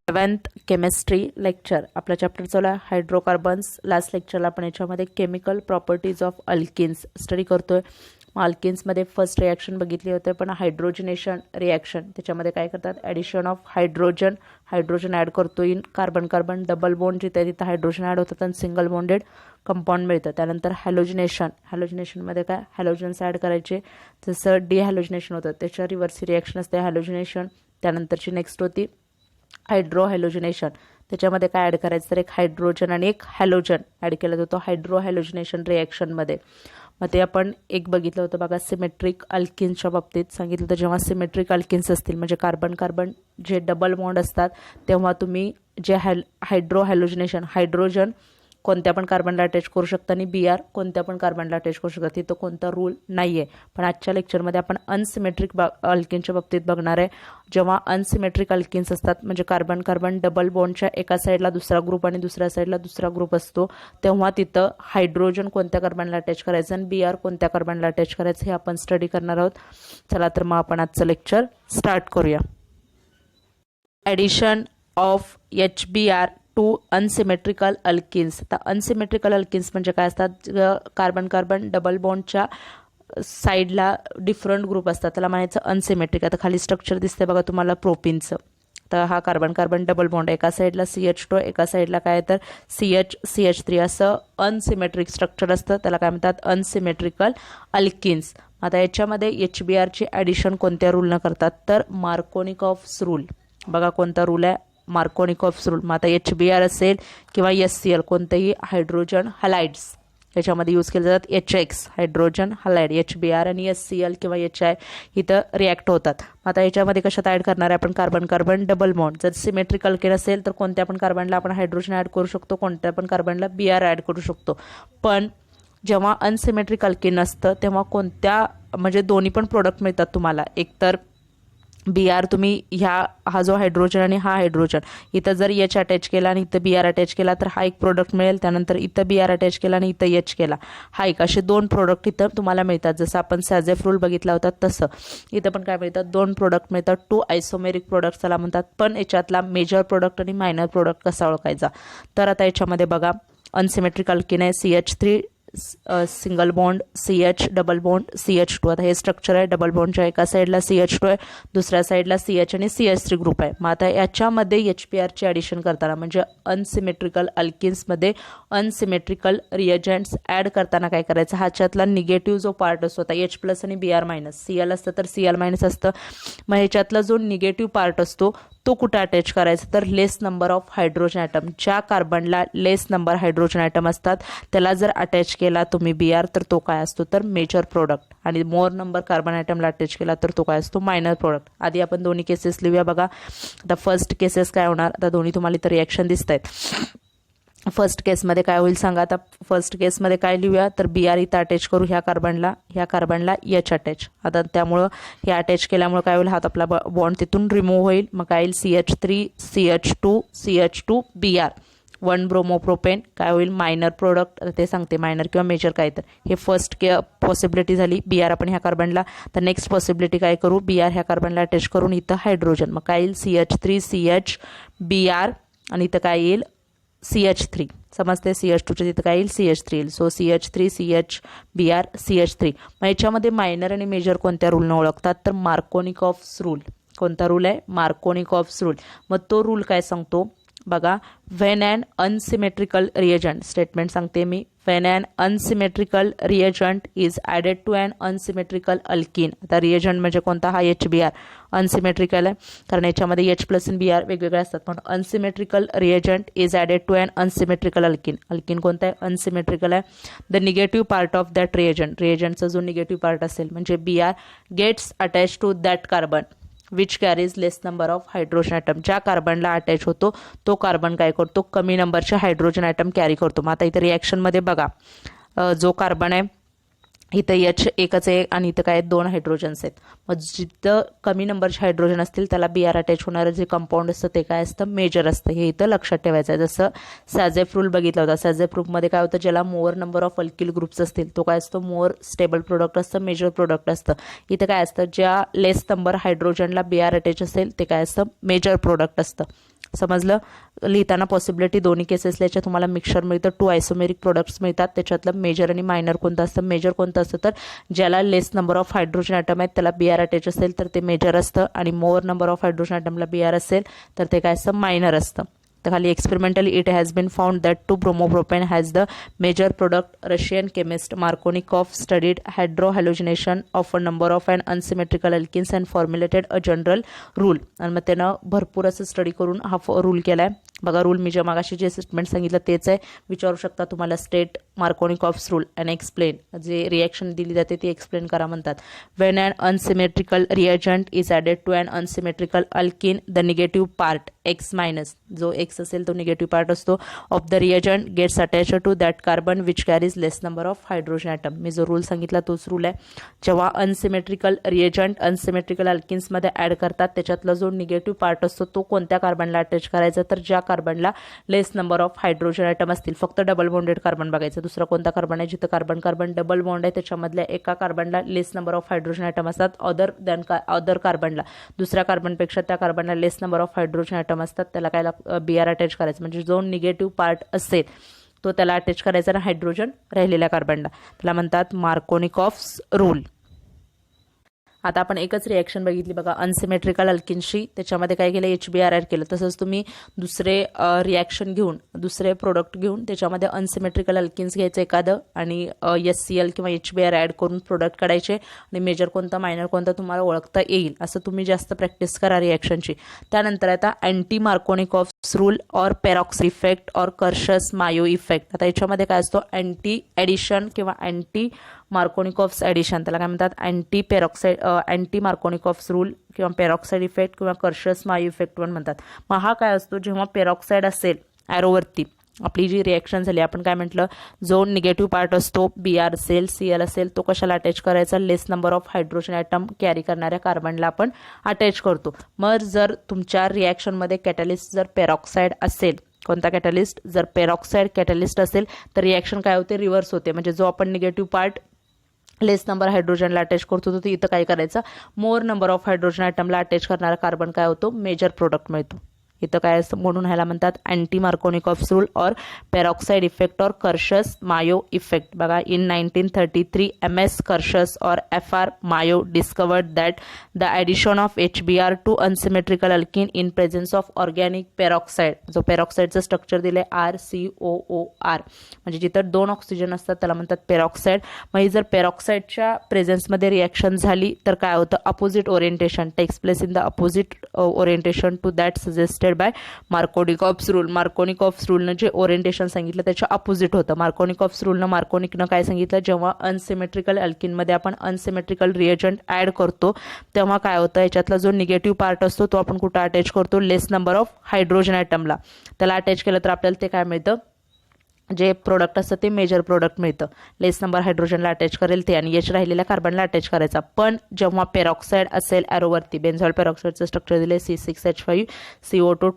11th chemistry lecture आपला chapter चालू आहे हायड्रोकार्बन्स. लास्ट लेक्चरला आपण याच्यामध्ये chemical properties of alkenes study करतोय. अल्किन्समध्ये फर्स्ट रिॲक्शन बघितली होते, पण हायड्रोजनेशन रिॲक्शन त्याच्यामध्ये काय करतात, ॲडिशन ऑफ हायड्रोजन ॲड करतो in carbon carbon double bond जिथे तिथं हायड्रोजन ॲड होतात आणि सिंगल बॉन्डेड कंपाऊंड मिळतं. त्यानंतर हॅलोजिनेशनमध्ये काय हॅलोजन्स ॲड करायचे, जसं डिहॅलोजिनेशन होतं त्याच्या रिव्हर्स रिॲक्शन असते हॅलोजिनेशन. त्यानंतरची नेक्स्ट होती हायड्रोहॅलोजिनेशन. त्याच्यामध्ये काय ॲड करायचं तर एक हायड्रोजन आणि एक हॅलोजन ॲड केला जातो हायड्रोहॅलोजिनेशन रिॲक्शनमध्ये. मग ते आपण एक बघितलं होतं बघा सिमेट्रिक अल्किन्सच्या बाबतीत सांगितलं होतं. जेव्हा सिमेट्रिक अल्किन्स असतील म्हणजे कार्बन कार्बन जे डबल बॉन्ड असतात तेव्हा तुम्ही जे हायड्रोजन कोणत्या पण कार्बनला अटॅच करू शकता आणि Br कोणत्या पण कार्बनला अटॅच करू शकता. तिथं कोणता रूल नाही आहे. पण आजच्या लेक्चरमध्ये आपण अनसिमेट्रिक अल्किनच्या बाबतीत बघणार आहे. जेव्हा अनसिमेट्रिक अल्किन्स असतात म्हणजे कार्बन कार्बन डबल बॉन्डच्या एका साईडला दुसरा ग्रुप आणि दुसऱ्या साईडला दुसरा ग्रुप असतो, तेव्हा तिथं हायड्रोजन कोणत्या कार्बनला अटॅच करायचं आणि Br कोणत्या कार्बनला अटॅच करायचं हे आपण स्टडी करणार आहोत. चला तर मग आपण आजचं लेक्चर स्टार्ट करूया. Addition of HBr to unsymmetrical alkenes. आता अनसिमेट्रिकल अल्किन्स म्हणजे काय असतात, कार्बन कार्बन डबल बॉन्डच्या साईडला डिफरंट ग्रुप असतात, त्याला म्हणायचं अनसिमेट्रिक. आता खाली स्ट्रक्चर दिसते बघा तुम्हाला प्रोपिनचं. तर हा कार्बन कार्बन डबल बॉन्ड एका साईडला CH2 एका साईडला काय तर CH3 असं अनसिमेट्रिक स्ट्रक्चर असतं, त्याला काय म्हणतात अनसिमेट्रिकल अल्किन्स. आता याच्यामध्ये HBrची ॲडिशन कोणत्या रूलनं करतात तर मार्कोनिकॉफ्स रूल. बघा कोणता रूल आहे, मार्कोनिकॉफ्स रूल. मग आता HBr असेल किंवा HCl कोणतेही हायड्रोजन हलाइड्स याच्यामध्ये यूज केले जातात. HX हायड्रोजन हलाइड HBr आणि HCl किंवा HI इथं रिॲक्ट होतात. आता याच्यामध्ये कशात ॲड करणार आहे आपण कार्बन कार्बन डबल बॉन्ड. जर सिमेट्रिक अल्केन असेल तर कोणत्या पण कार्बनला आपण हायड्रोजन ॲड करू शकतो, कोणत्या पण कार्बनला Br ॲड करू शकतो. पण जेव्हा अनसिमेट्रिक अल्केन असतं तेव्हा कोणत्या म्हणजे दोन्ही पण प्रोडक्ट मिळतात तुम्हाला. एकतर Br तुम्ही हा जो हायड्रोजन आणि हा हायड्रोजन इथं जर H अटॅच केला आणि इथं Br अटॅच केला तर हा एक प्रोडक्ट मिळेल. त्यानंतर इथं Br अटॅच केला आणि इथं H केला हा एक, असे दोन प्रोडक्ट इथं तुम्हाला मिळतात. जसं आपण सॅझेफ रूल बघितला होता तसं इथं पण काय मिळतात, दोन प्रोडक्ट मिळतात. टू आयसोमेरिक प्रोडक्ट त्याला म्हणतात. पण याच्यातला मेजर प्रोडक्ट आणि मायनर प्रोडक्ट कसा ओळखायचा तर आता याच्यामध्ये बघा अनसिमेट्रिक अल्किन आहे CH3 single bond CH double bond CH2. आता हे स्ट्रक्चर आहे, डबल बॉन्डच्या एका साईडला CH2 आहे, दुसऱ्या साईडला CH आणि CH3 ग्रुप आहे. मग आता याच्यामध्ये HBrची ॲडिशन करताना म्हणजे अनसिमेट्रिकल अल्किन्समध्ये अनसिमेट्रिकल रिएजंट्स ॲड करताना काय करायचं, ह्याच्यातला निगेटिव्ह जो पार्ट असतो, आता H+ आणि Br- Cl असतं तर Cl- असतं. मग ह्याच्यातला जो निगेटिव्ह पार्ट असतो तो कुठं अटॅच करायचा तर लेस नंबर ऑफ हायड्रोजन ॲटम. ज्या कार्बनला लेस नंबर हायड्रोजन ॲटम असतात त्याला जर अटॅच केला तुम्ही Br तर तो काय असतो तर मेजर प्रोडक्ट, आणि मोर नंबर कार्बन ॲटमला अटॅच केला तर तो काय असतो मायनर प्रोडक्ट. आधी आपण दोन्ही केसेस लिहूया बघा. आता फर्स्ट केसेस काय होणार, आता दोन्ही तुम्हाला इथं रिॲक्शन दिसत आहेत. फर्स्ट केसमध्ये काय होईल सांगा. आता फर्स्ट केसमध्ये काय लिहूया तर Br इथं अटॅच करू ह्या कार्बनला H अटॅच. आता त्यामुळं हे अटॅच केल्यामुळे काय होईल, हात आपला बॉन्ड तिथून रिमूव्ह होईल. मग काय येईल CH3 CH2 Br 1 ब्रोमोप्रोपेन काय होईल मायनर प्रोडक्ट. ते सांगते मायनर किंवा मेजर काय तर. हे फर्स्ट पॉसिबिलिटी झाली. Br आपण ह्या कार्बनला, तर नेक्स्ट पॉसिबिलिटी काय करू, Br ह्या कार्बनला अटॅच करून इथं हायड्रोजन. मग काय येईल CH3 CH Br आणि इथं काय येईल CH3. समजते, CH2च्या तिथं काय येईल CH3 येईल. So CH3 CH Br CH3. मग याच्यामध्ये मायनर आणि मेजर कोणत्या रूलनं ओळखतात तर मार्कोनिकॉफ्स रूल. कोणता रूल आहे मार्कोनिकॉफ्स रूल. मग तो रूल काय सांगतो बघा, when an unsymmetrical reagent, statement सांगते मी, when an unsymmetrical reagent is added to an unsymmetrical alkene. आता रिएजंट म्हणजे कोणता, हा HBr अनसिमेट्रिकल आहे कारण याच्यामध्ये H+ आणि Br वेगवेगळे असतात. पण unsymmetrical reagent is added to an unsymmetrical alkene कोणता आहे अनसिमेट्रिकल आहे. The negative part of that रिएजंटचा जो निगेटिव्ह पार्ट असेल म्हणजे Br gets attach to that carbon which carries less number of hydrogen atom. ज्या कार्बनला अटॅच होतो तो कार्बन काय करतो कमी नंबरचे हायड्रोजन ॲटम कॅरी करतो. मग आता इथं रिॲक्शनमध्ये बघा जो कार्बन आहे इथं H एकच आहे आणि इथं काय दोन हायड्रोजन्स आहेत. मग जिथं कमी नंबरचे हायड्रोजन असतील त्याला Br अटॅच होणारं जे कंपाऊंड असतं ते काय असतं मेजर असतं. हे इथं लक्षात ठेवायचं आहे. जसं सॅझेफ रूल बघितला होता, सॅझेफ ग्रुपमध्ये काय होतं, ज्याला मोर नंबर ऑफ अल्किल ग्रुप्स असतील तो काय असतो मोर स्टेबल प्रोडक्ट असतं, मेजर प्रोडक्ट असतं. इथं काय असतं ज्या लेस नंबर हायड्रोजनला Br अटॅच असेल ते काय असतं मेजर प्रोडक्ट असतं. समजलं. लिहिताना पॉसिबिलिटी दोन्ही केसेसला याच्यात तुम्हाला मिक्सचर मिळतं, 2 आयसोमेरिक प्रोडक्ट्स मिळतात. त्याच्यातलं मेजर आणि मायनर कोणतं असतं? मेजर कोणतं असतं तर ज्याला less number of hydrogen item आहेत त्याला BR अटॅच असेल तर ते मेजर असतं, आणि मोर नंबर ऑफ हायड्रोजन ॲटमला BR असेल तर ते काय असतं? मायनर असतं. तर खाली experimentally it has been found that 2-bromopropane has the major product. Russian chemist Markovnikov studied hydrohalogenation of a number of and unsymmetrical alkenes and formulated a general rule. आणि मग त्यानं भरपूर असं स्टडी करून हा रूल केला आहे. बघा रूल मी मागाशी जे स्टेटमेंट सांगितलं तेच आहे. विचारू शकता तुम्हाला state Markovnikov's rule and explain. जे रिॲक्शन दिली जाते ती एक्सप्लेन करा म्हणतात. When an unsymmetrical reagent is added to an unsymmetrical alkene the negative part X minus, जो एक्स असेल तो निगेटिव्ह पार्ट असतो, of the reagent gets attach to that carbon which carries less number of hydrogen atom. मी जो rule सांगितला तोच rule आहे. जेव्हा अनसिमेट्रिकल रिएजंट अनसिमेट्रिकल अल्किन्समध्ये ॲड करतात त्याच्यातला जो निगेटिव्ह पार्ट असतो तो कोणत्या कार्बनला अटॅच करायचा तर ज्या कार्बनला less number of hydrogen atom असतील. फक्त डबल बॉन्डेड कार्बन बघायचं. दुसरा कोणता कार्बन आहे जिथं कार्बन कार्बन डबल बॉन्ड आहे त्याच्यामधल्या एका कार्बनला less number of hydrogen item असतात. अदर कार्बनला, दुसऱ्या कार्बनपेक्षा त्या कार्बनला less number of hydrogen item असतात, त्याला काय BR अटॅच करायचं. म्हणजे जो निगेटिव्ह पार्ट असेल तो त्याला अटॅच करायचा ना हायड्रोजन राहिलेल्या कार्बनला. त्याला म्हणतात मार्कोनिकॉफ्स रूल. आता आपण एकच रिॲक्शन बघितली बघा अनसिमेट्रिकल अल्किनशी, त्याच्यामध्ये काय केलं HBr ॲड केलं. तसंच तुम्ही दुसरे रिॲक्शन घेऊन दुसरे प्रोडक्ट घेऊन त्याच्यामध्ये अनसिमेट्रिकल अल्किन्स घ्यायचं एखादं आणि HCl किंवा HBr ॲड करून प्रोडक्ट काढायचे आणि मेजर कोणता मायनर कोणता तुम्हाला ओळखता येईल असं तुम्ही जास्त प्रॅक्टिस करा रिॲक्शनची. त्यानंतर आता anti Markovnikov's rule or peroxide effect or Kharasch Mayo effect. आता याच्यामध्ये काय असतो? अँटी ॲडिशन किंवा अँटी मार्कोनिकॉफ्स ॲडिशन, त्याला काय म्हणतात? अँटी मार्कोनिकॉफ्स रूल किंवा पेरॉक्साइड इफेक्ट किंवा कर्शस मायो इफेक्ट पण म्हणतात. मग हा काय असतो? जेव्हा पेरॉक्साइड असेल ॲरोवरती आपली जी रिॲक्शन झाली, आपण काय म्हटलं, जो निगेटिव्ह पार्ट असतो BR असेल Cl असेल तो कशाला अटॅच करायचा? Less number of hydrogen atom carry करणाऱ्या कार्बनला आपण अटॅच करतो. मग जर तुमच्या रिॲक्शनमध्ये कॅटलिस्ट जर पेरॉक्साइड असेल, कोणता कॅटलिस्ट? जर पेरॉक्साइड कॅटलिस्ट असेल तर रिॲक्शन काय होते? रिव्हर्स होते. म्हणजे जो आपण निगेटिव्ह पार्ट लेस नंबर हायड्रोजनला अटॅच करतो तो इथं काय करायचं? मोर नंबर ऑफ हायड्रोजन ॲटमला अटॅच करणारा कार्बन काय होतो? मेजर प्रोडक्ट मिळतो. इथं काय असतं? म्हणून ह्याला म्हणतात anti Markovnikov's rule or peroxide effect or Kharasch Mayo effect. बघा in 1933 MS Kharasch or FR Mayo discovered that the addition of HBr to unsymmetrical alkene in presence of organic peroxide. जो पेरॉक्साइडचं स्ट्रक्चर दिले RCOOR, म्हणजे जिथं 2 oxygen असतात त्याला म्हणतात peroxide. मग ही जर पेरॉक्साइडच्या प्रेझेन्समध्ये रिॲक्शन झाली तर काय होतं? Opposite orientation takes place in the opposite orientation to that suggested by Markovnikov's rule. Markovnikov's रूलनं जे ओरिएंटेशन सांगितलं त्याच्या अपोजिट होतं. मार्कोनिकॉफ्स रूलनं मार्कोनिकनं काय सांगितलं? जेव्हा अनसिमेट्रिकल अल्किनमध्ये आपण अनसिमेट्रिकल रिएजंट ॲड करतो तेव्हा काय होतं? याच्यातला जो निगेटिव्ह पार्ट असतो तो आपण कुठं अटॅच करतो? लेस नंबर ऑफ हायड्रोजन ॲटमला. त्याला अटॅच केलं तर आपल्याला ते काय मिळतं? जे प्रोडक्ट असतं ते मेजर प्रोडक्ट मिळतं. लेस नंबर हायड्रोजनला अटॅच करेल ते आणि H राहिलेल्या कार्बनला अटॅच करायचा. पण जेव्हा पेरॉक्साइड असेल ॲरोवरती, बेन्झॉइल पेरॉक्साइडचं स्ट्रक्चर दिले C6H5 CO2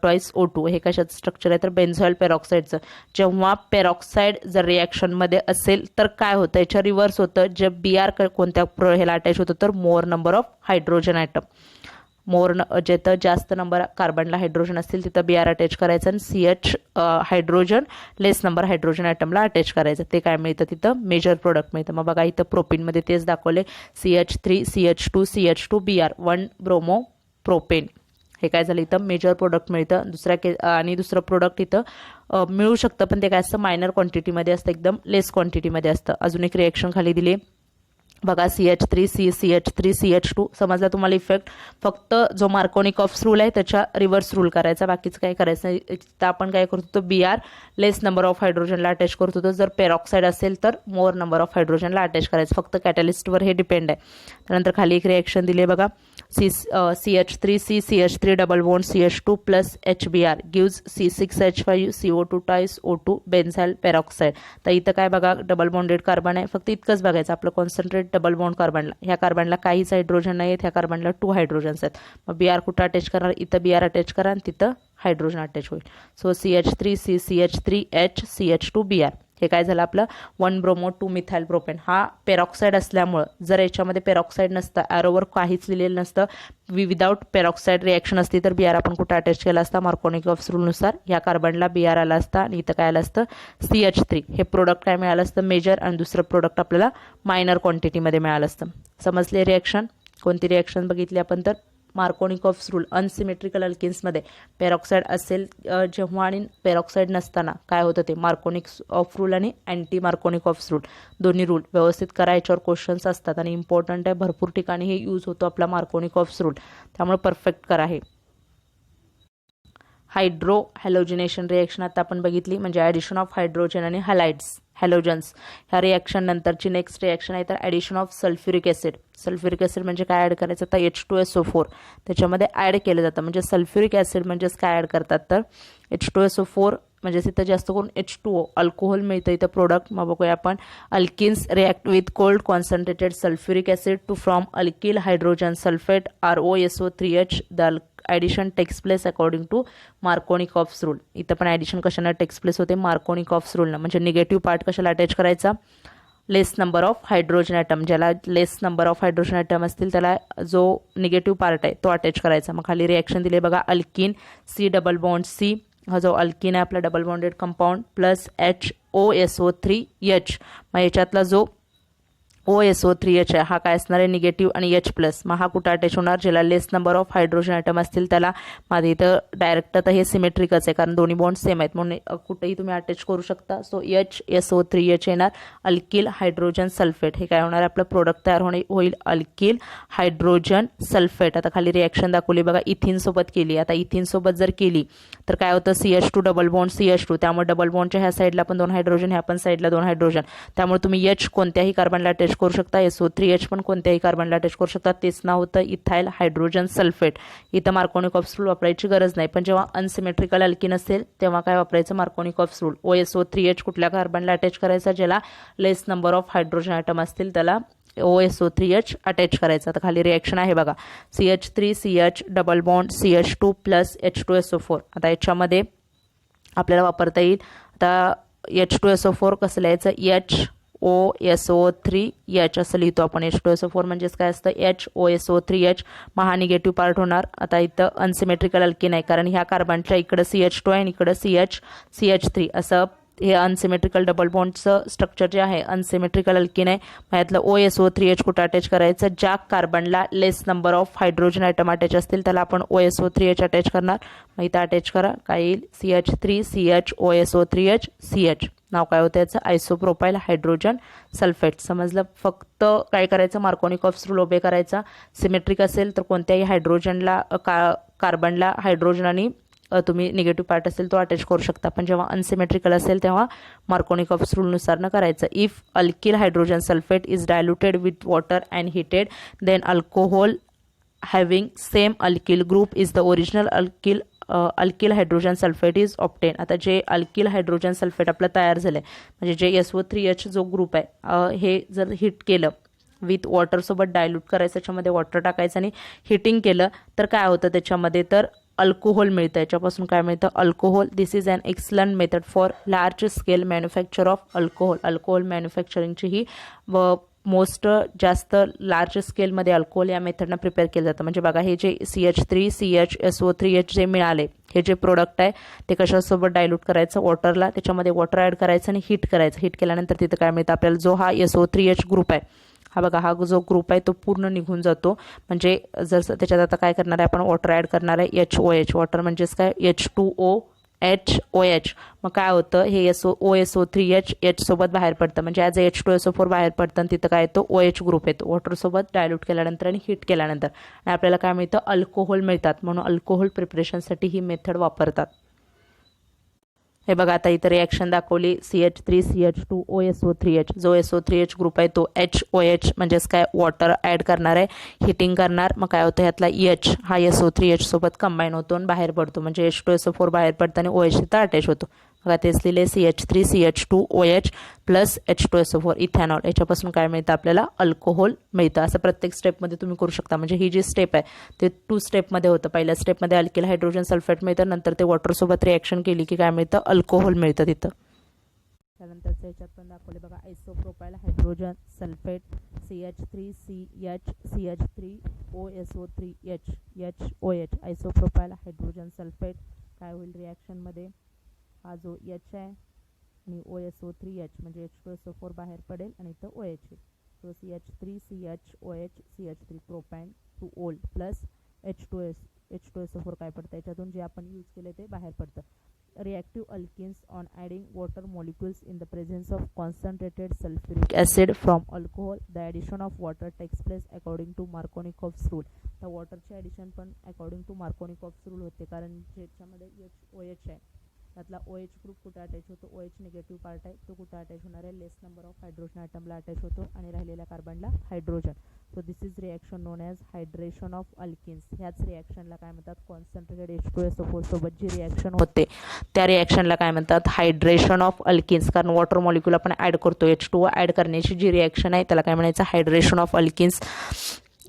ट्वाईस O2. हे कशाचं स्ट्रक्चर आहे तर बेन्झॉइल पेरॉक्साइडचं. जेव्हा पेरॉक्साइड जर रिॲक्शनमध्ये असेल तर काय होतं? याच्या रिव्हर्स होतं. जे BR कोणत्या ह्याला अटॅच होतं तर more number of hydrogen atom. जिथं जास्त नंबर कार्बनला हायड्रोजन असतील तिथं BR अटॅच करायचं आणि CH हायड्रोजन लेस नंबर हायड्रोजन ॲटमला अटॅच करायचं. ते काय मिळतं? तिथं मेजर प्रोडक्ट मिळतं. मग बघा इथं प्रोपेनमध्ये तेच दाखवले. CH3 CH2 CH2 BR 1 bromo propane. हे काय झालं? इथं मेजर प्रोडक्ट मिळतं. आणि दुसरं प्रोडक्ट इथं मिळू शकतं पण ते काय असतं? मायनर क्वांटिटीमध्ये असतं, एकदम लेस क्वांटिटीमध्ये असतं. अजून एक रिॲक्शन खाली दिली बघा CH3 CH3 CH2. समजला तुम्हाला इफेक्ट? फक्त जो मार्कोनिकॉफ्स रूल आहे त्याच्या रिव्हर्स रूल करायचा, बाकीचं काय करायचं नाही. तर आपण काय करतो? BR लेस नंबर ऑफ हायड्रोजनला अटॅच करत होतो. जर पेरॉक्साइड असेल तर मोर नंबर ऑफ हायड्रोजनला अटॅच करायचं. फक्त कॅटलिस्टवर हे डिपेंड आहे. त्यानंतर खाली एक रिॲक्शन दिली बघा CH3 CH3 double bond CH2 plus HBr gives C6H5 CO2 twice O2 benzyl peroxide. तर इथं काय बघा? डबल बॉन्डेड कार्बन आहे. फक्त इतकंच बघायचं आपलं कॉन्सन्ट्रेट डबल बॉन्ड कार्बनला. ह्या कार्बनला काहीच हायड्रोजन नाही आहेत, ह्या कार्बनला 2 हायड्रोजन्स आहेत. मग BR कुठं अटॅच करणार? इथं BR अटॅच करा आणि तिथं हायड्रोजन अटॅच होईल. So CH3 CH3H CH2 BR. हे काय झालं आपलं 1 ब्रोमो 2 मिथाइल प्रोपेन. हा पेरॉक्साईड असल्यामुळं जर याच्यामध्ये पेरॉक्साईड नसतं, ॲरोवर काहीच लिहिलेलं नसतं, विदाउट पेरॉक्साईड रिॲक्शन असती तर बी आर आपण कुठं अटॅच केला असता, मार्कोनिकॉफ्स रूलनुसार या कार्बनला बी आर आला असता आणि इथं काय आलं असतं CH3. हे प्रोडक्ट काय मिळालं असतं मेजर आणि दुसरं प्रोडक्ट आपल्याला मायनर क्वांटिटीमध्ये मिळालं असतं. समजले रिॲक्शन? कोणती रिॲक्शन बघितली आपण तर मार्कोनिकॉफ्स रूल अनसिमेट्रिकल अल्किन्समध्ये पेरॉक्साईड असेल जेव्हा आणि पेरॉक्साईड नसताना काय होतं ते मार्कोनिक्स ऑफ रूल आणि अँटी मार्कोनिकॉफ्स रूल दोन्ही रूल व्यवस्थित करा. याच्यावर क्वेश्चन्स असतात आणि इम्पॉर्टंट आहे, भरपूर ठिकाणी हे यूज होतो आपला मार्कोनिकॉफ्स रूल, त्यामुळे परफेक्ट करा हे. हायड्रो हॅलोजिनेशन रिॲक्शन आता आपण बघितली, म्हणजे ॲडिशन ऑफ हायड्रोजन आणि हॅलाइड्स हॅलोजन्स. ह्या रिॲक्शन नंतरची नेक्स्ट रिॲक्शन आहे तर addition of sulphuric acid. Sulphuric acid म्हणजे काय ॲड करायचं तर H2SO4 त्याच्यामध्ये ॲड केलं जातं. म्हणजे सल्फ्युरिक ॲसिड म्हणजेच काय ॲड करतात तर H2SO4 म्हणजे इथं जास्त करून H2O अल्कोहोल मिळतं इथं प्रोडक्ट. मग बघूया आपण alkenes react with cold concentrated sulphuric acid to from alkyl hydrogen sulphate ROSO3H. The addition takes place according to Markovnikov's rule. इथं पण ॲडिशन कशाला टेक्स प्लेस होते मार्कोनिकॉफ्स रूलनं. म्हणजे निगेटिव्ह पार्ट कशाला अटॅच करायचा less number of hydrogen atom, ज्याला less number of hydrogen atom असतील त्याला जो निगेटिव्ह पार्ट आहे तो अटॅच करायचा. मग खाली रिॲक्शन दिले बघा alkene C double bond C, हा जो अल्किन आहे आपला double bonded compound plus HOSO3H. मग याच्यातला जो OSO3H आहे हा काय असणार आहे निगेटिव्ह आणि H प्लस. मग हा कुठं अटॅच होणार ज्याला less number of hydrogen item असतील त्याला. माझं इथं डायरेक्ट तर हे सिमेट्रिकच आहे कारण दोन्ही बॉन्ड सेम आहेत म्हणून कुठेही तुम्ही अटॅच करू शकता. सो HSO3H येणार अल्किल हायड्रोजन सल्फेट. हे काय होणार आपलं प्रोडक्ट तयार होईल अल्किल हायड्रोजन सल्फेट. आता खाली रिॲक्शन दाखवली बघा इथिन सोबत केली. आता इथिन सोबत जर केली तर काय होतं CH2 डबल बॉन्ड CH2, त्यामुळे डबल बॉन्डच्या ह्या साईडला पण 2 हायड्रोजन, ह्या पण साईडला 2 हायड्रोजन, त्यामुळे तुम्ही H कोणत्याही कार्बनला अटॅच करू शकता. SO3H पण कोणत्याही कार्बनला अटॅच करू शकता. तेच नाव होतं इथाइल हायड्रोजन सल्फेट. इथं मार्कोनिकॉफ्स रूल वापरायची गरज नाही, पण जेव्हा अनसिमेट्रिकल अल्किन असेल तेव्हा काय वापरायचं मार्कोनिकॉफ्स रूल. OSO3H कुठल्या कार्बनला अटॅच करायचा ज्याला less number of hydrogen item असतील त्याला OSO3H अटॅच करायचा. आता खाली रिॲक्शन आहे बघा CH3CH double bond CH2 plus H2SO4. आता याच्यामध्ये आपल्याला वापरता येईल आता H2SO4 कसं लिहायचं HOSO3H असं लिहितो आपण. H2SO4 म्हणजेच काय असतं HOSO3H. मग हा निगेटिव्ह पार्ट होणार. आता इथं अनसिमेट्रिकल अल्किन आहे कारण ह्या कार्बनच्या इकडं CH2 आहे आणि इकडं CH3 असं हे अनसिमेट्रिकल डबल बॉन्डचं स्ट्रक्चर जे आहे अनसिमेट्रिकल अल्किन आहे. मग यातलं OSO3H कुठं अटॅच करायचं ज्या कार्बनला less number of hydrogen atom attach असतील त्याला आपण OSO3H अटॅच करणार. मग इथं अटॅच करा काय येईल CH3CH OSO3H CH. नाव काय होतं याचं आयसोप्रोपाइल हायड्रोजन सल्फेट. समजलं? फक्त काय करायचं मार्कोनिकॉफ्स रूल ओबे करायचा. सिमेट्रिक असेल तर कोणत्याही हायड्रोजनला कार्बनला हायड्रोजन आणि तुम्ही निगेटिव्ह पार्ट असेल तो अटॅच करू शकता, पण जेव्हा अनसिमेट्रिकल असेल तेव्हा मार्कोनिकॉफ्स रूलनुसार न करायचं. If alkyl hydrogen sulphate is diluted with water and heated then alcohol having same alkyl group is the original alkyl hydrogen sulphate is obtained. आता जे अल्किल हायड्रोजन सल्फेट आपलं तयार झालं आहे म्हणजे जे SO3H जो ग्रुप आहे हे जर हिट केलं विथ वॉटरसोबत डायल्यूट करायचं, त्याच्यामध्ये वॉटर टाकायचं आणि हिटिंग केलं तर काय होतं त्याच्यामध्ये तर अल्कोहोल मिळतं. याच्यापासून काय मिळतं alcohol. This is an excellent method for large scale manufacture of alcohol. Alcohol मॅन्युफॅक्चरिंगची ही मोस्ट जास्त लार्ज स्केलमध्ये अल्कोहोल या मेथडनं प्रिपेअर केलं जातं. म्हणजे बघा हे जे CH3CH SO3H जे मिळाले हे जे प्रोडक्ट आहे ते कशासोबत डायल्यूट करायचं वॉटरला, त्याच्यामध्ये वॉटर ॲड करायचं आणि हीट करायचं. हीट केल्यानंतर तिथं काय मिळतं आपल्याला जो हा SO3H ग्रुप आहे हा बघा हा जो ग्रुप आहे तो पूर्ण निघून जातो. म्हणजे जर त्याच्यात आता काय करणार आहे आपण वॉटर ॲड करणार आहे HOH. वॉटर म्हणजेच काय H2OH. मग काय होतं हे OSO3H H सोबत बाहेर पडतं म्हणजे ॲज H2SO4 बाहेर पडतं आणि तिथं काय येतो OH ग्रुप येतो वॉटरसोबत डायल्यूट केल्यानंतर आणि हीट केल्यानंतर आणि आपल्याला काय मिळतं अल्कोहोल मिळतात. म्हणून अल्कोहोल प्रिपरेशनसाठी ही मेथड वापरतात. हे बघा आता इथं रिॲक्शन दाखवली CH3CH2 OSO3H. जो SO3H ग्रुप आहे तो HOH म्हणजेच काय वॉटर ॲड करणार आहे हिटिंग करणार. मग काय होतं ह्यातला H हा SO3H सोबत कंबाईन होतो आणि बाहेर पडतो म्हणजे H2SO4 बाहेर पडतं आणि OH तिथं अटॅच होतो. बघा तेच लिहिले CH3CH2OH प्लस H2SO4 इथॅनॉल. याच्यापासून काय मिळतं आपल्याला अल्कोहोल मिळतं. असं प्रत्येक स्टेपमध्ये तुम्ही करू शकता. म्हणजे ही जी स्टेप आहे ते 2 स्टेपमध्ये होतं. पहिल्या स्टेपमध्ये अल्किल हायड्रोजन सल्फेट मिळतं, नंतर ते वॉटरसोबत रिॲक्शन केली की काय मिळतं अल्कोहोल मिळतं तिथं. त्यानंतरचं याच्यात पण दाखवले बघा isopropyl hydrogen sulphate CH3CH3OSO3H isopropyl hydrogen sulphate काय होईल रिॲक्शनमध्ये, हा जो H आहे आणि OSO3H म्हणजे H2SO4 बाहेर पडेल आणि इथं OH येईल. So CH3CHOH CH3 propan two ol plus H2SO4 काय पडतं याच्यातून जे आपण यूज केले ते बाहेर पडतं. Reactive alkenes on adding water molecules in the presence of concentrated sulfuric acid from alcohol. The addition of water takes place according to Markovnikov's rule. तर वॉटरचे ॲडिशन पण अकॉर्डिंग टू मार्कोनिकॉफ्स रूल होते, कारण ज्याच्यामध्ये OH आहे त्यातला OH group कुठे attach होतो, OH निगेटिव्ह पार्ट आहे तो कुठे अटॅच होणार आहे, लेस नंबर ऑफ हायड्रोजन ॲटमला अटॅच होतो आणि राहिलेल्या कार्बनला hydrogen. So this is reaction known as hydration of alkenes. ह्याच रिॲक्शनला काय म्हणतात, कॉन्सन्ट्रेटेड H2SO4 सोबत जी रिॲक्शन होते त्या रिॲक्शनला काय म्हणतात, हायड्रेशन ऑफ अल्किन्स. कारण वॉटर मॉलिक्यूल आपण ॲड करतो, H2O ॲड करण्याची जी रिॲक्शन आहे त्याला काय म्हणायचं, हायड्रेशन ऑफ अल्किन्स.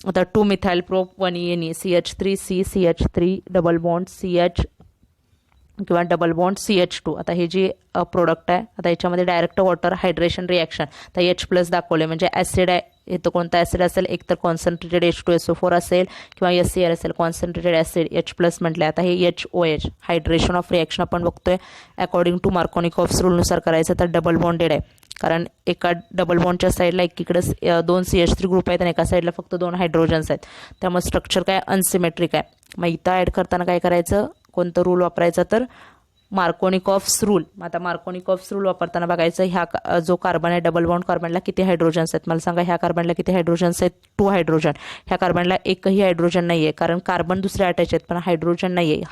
आता 2 methyl prop 1 CH3C CH3 double bond CH किंवा डबल बॉन्ड CH2. आता हे जी प्रोडक्ट आहे, आता याच्यामध्ये डायरेक्ट वॉटर हायड्रेशन रिॲक्शन. तर H+ दाखवले म्हणजे ॲसिड आहे, इथं कोणता ॲसिड असेल, एक तर कॉन्सन्ट्रेटेड H2SO4 असेल किंवा SCl असेल, कॉन्सन्ट्रेटेड ॲसिड H+ म्हटलं. आता हे HOH हायड्रेशन ऑफ रिॲक्शन आपण बघतोय अकॉर्डिंग टू मार्कोनिकॉफ्स रूलनुसार करायचं. तर डबल बॉन्डेड आहे, कारण एका डबल बॉन्डच्या साईडला एकीकडे 2 CH3 ग्रुप आहेत आणि एका साईडला फक्त 2 हायड्रोजन्स आहेत, त्यामुळे स्ट्रक्चर काय अनसिमेट्रिक आहे. मग इथं ॲड करताना काय करायचं, कोणतं रूल वापरायचा, तर मार्कोनिकॉफ्स रूल. आता मार्कोनिकॉफ्स रूल वापरताना बघायचं, ह्या जो कार्बन आहे डबल बॉन्ड कार्बनला किती हायड्रोजन्स आहेत, मला सांगा ह्या कार्बनला किती हायड्रोजन्स आहेत, 2 हायड्रोजन. ह्या कार्बनला एकही हायड्रोजन नाही आहे, कारण कार्बन दुसरे अटॅच आहेत पण हायड्रोजन नाही आहे.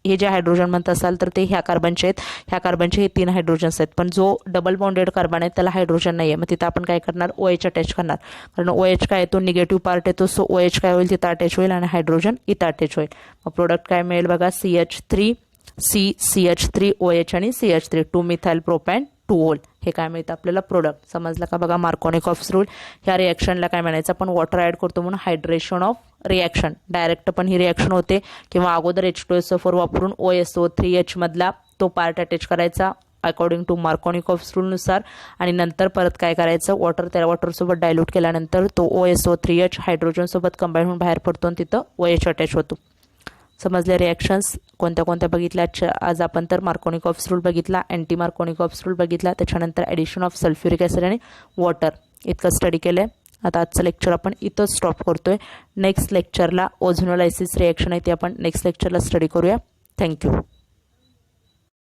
हे जे हायड्रोजन म्हणत असाल तर ते ह्या कार्बनचे आहेत, ह्या कार्बनचे हे 3 हायड्रोजन्स आहेत, पण जो डबल बॉन्डेड कार्बन आहे त्याला हायड्रोजन नाही आहे. मग तिथं आपण काय करणार, OH अटॅच करणार, कारण OH काय येतो, निगेटिव्ह पार्ट येतो. सो OH काय होईल, तिथं अटॅच होईल आणि हायड्रोजन इथं अटॅच होईल. मग प्रोडक्ट काय मिळेल बघा, CH3C CH3OH आणि CH3 2 मिथाइल प्रोपॅन 2 ओल. हे काय मिळतं आपल्याला प्रोडक्ट. समजलं का बघा मार्कोनिकॉफ्स रूल. ह्या रिॲक्शनला काय म्हणायचं, आपण वॉटर ॲड करतो म्हणून हायड्रेशन ऑफ रिॲक्शन. डायरेक्ट पण ही रिॲक्शन होते किंवा अगोदर H2SO4 वापरून OSO3H मधला तो पार्ट अटॅच करायचा अकॉर्डिंग टू मार्कोनिकॉफ्स रूलनुसार, आणि नंतर परत काय करायचं, वॉटर त्या वॉटरसोबत डायल्यूट केल्यानंतर तो OSO3H हायड्रोजनसोबत कंबाईन होऊन बाहेर पडतो आणि तिथं OH अटॅच होतो. समजले रिॲक्शन्स कोणत्या कोणत्या बघितल्या आज आपण, तर मार्कोनिकॉफ्स रूल बघितला, अँटी मार्कोनिकॉफ्स रूल बघितला, त्याच्यानंतर ॲडिशन ऑफ सल्फ्युरिक ॲसिड आणि वॉटर इतकं स्टडी केलं आहे. आता आजचं लेक्चर आपण इथं स्टॉप करतोय. नेक्स्ट लेक्चरला ओझोनोलायसिस रिॲक्शन आहे ते आपण नेक्स्ट लेक्चरला स्टडी करूया. थँक्यू.